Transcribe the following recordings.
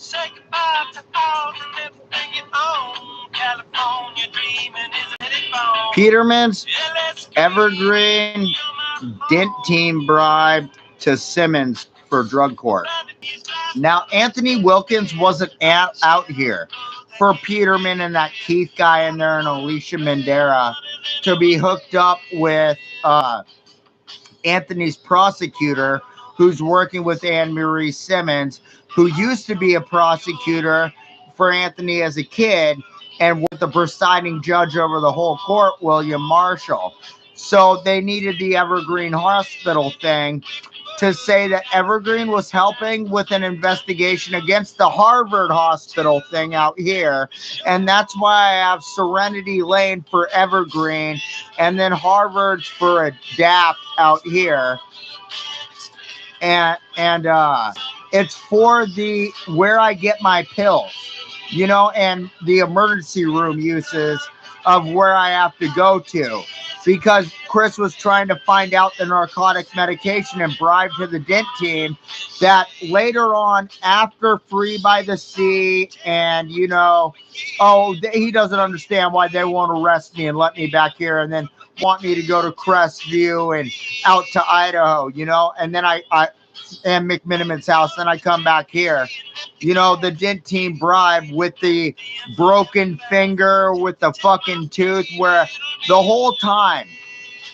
Say goodbye to all and everything you own. California dreaming isn't it born? Petermens, Yeah, let's evergreen, dint team bribe to Simmonds for drug court. Now, Anthony Wilkins wasn't out here for Peterman and that Keith guy in there and Alicia Mandera to be hooked up with Anthony's prosecutor, who's working with Anne Marie Simmonds, who used to be a prosecutor for Anthony as a kid, and with the presiding judge over the whole court, William Marshall. So they needed the Evergreen Hospital thing to say that Evergreen was helping with an investigation against the Harvard Hospital thing out here. And that's why I have Serenity Lane for Evergreen and then Harvard's for Adapt out here. And it's for the where I get my pills, and the emergency room uses of where I have to go to, because Chris was trying to find out the narcotic medication and bribe to the dent team that later on, after Free by the Sea, and he doesn't understand why they won't arrest me and let me back here and then want me to go to Crestview and out to Idaho, and then I and McMiniman's house. Then I come back here, the dent team bribe with the broken finger, with the fucking tooth, where the whole time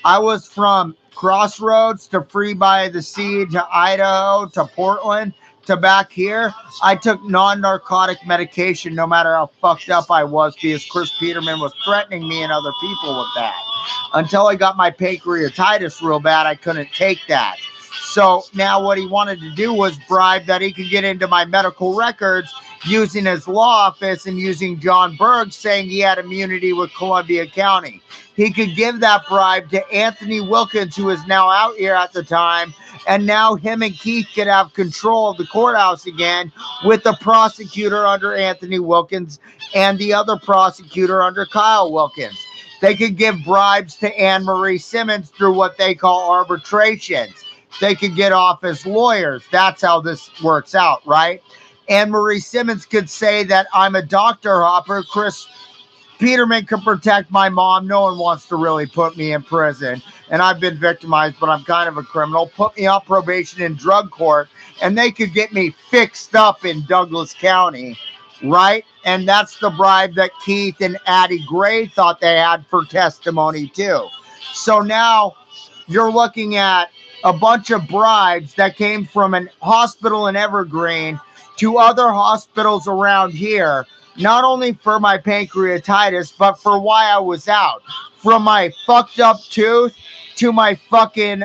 I was from Crossroads to Free by the Sea to Idaho to Portland to back here, I took non-narcotic medication no matter how fucked up I was, because Chris Peterman was threatening me and other people with that. Until I got my pancreatitis real bad, I couldn't take that. So now what he wanted to do was bribe that he could get into my medical records using his law office and using John Berg saying he had immunity with Columbia County. He could give that bribe to Anthony Wilkins, who is now out here at the time, and now him and Keith could have control of the courthouse again with the prosecutor under Anthony Wilkins and the other prosecutor under Kyle Wilkins. They could give bribes to Anne Marie Simmonds through what they call arbitrations. They could get off as lawyers. That's how this works out, right? Anne Marie Simmonds could say that I'm a doctor hopper. Chris Peterman could protect my mom. No one wants to really put me in prison. And I've been victimized, but I'm kind of a criminal. Put me on probation in drug court, and they could get me fixed up in Douglas County, right? And that's the bribe that Keith and Addie Gray thought they had for testimony too. So now you're looking at a bunch of bribes that came from a hospital in Evergreen to other hospitals around here, not only for my pancreatitis, but for why I was out. From my fucked up tooth to my fucking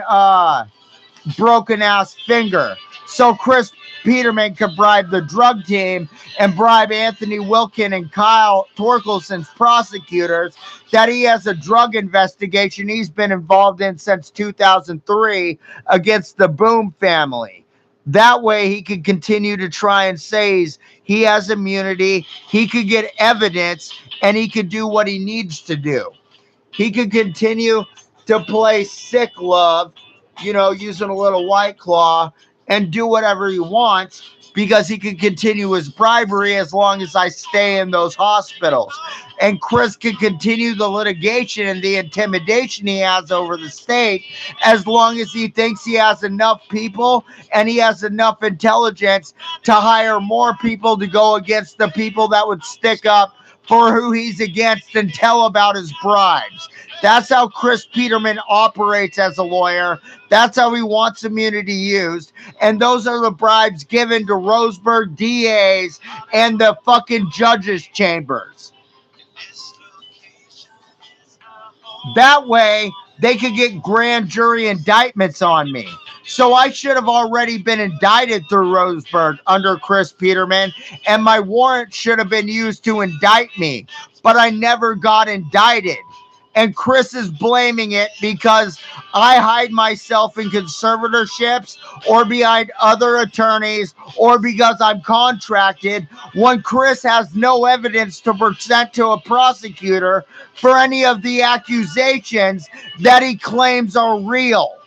broken ass finger. So Chris Peterman could bribe the drug team and bribe Anthony Wilkin and Kyle Torkelson's prosecutors that he has a drug investigation he's been involved in since 2003 against the Boom family. That way he could continue to try and say he has immunity, he could get evidence, and he could do what he needs to do. He could continue to play sick love, using a little White Claw, and do whatever he wants, because he can continue his bribery as long as I stay in those hospitals. And Chris can continue the litigation and the intimidation he has over the state as long as he thinks he has enough people and he has enough intelligence to hire more people to go against the people that would stick up for who he's against and tell about his bribes. That's how Chris Peterman operates as a lawyer. That's how he wants immunity used. And those are the bribes given to Roseburg DAs and the fucking judges' chambers. That way, they could get grand jury indictments on me. So I should have already been indicted through Roseburg under Chris Peterman, and my warrant should have been used to indict me. But I never got indicted. And Chris is blaming it because I hide myself in conservatorships or behind other attorneys or because I'm contracted, when Chris has no evidence to present to a prosecutor for any of the accusations that he claims are real.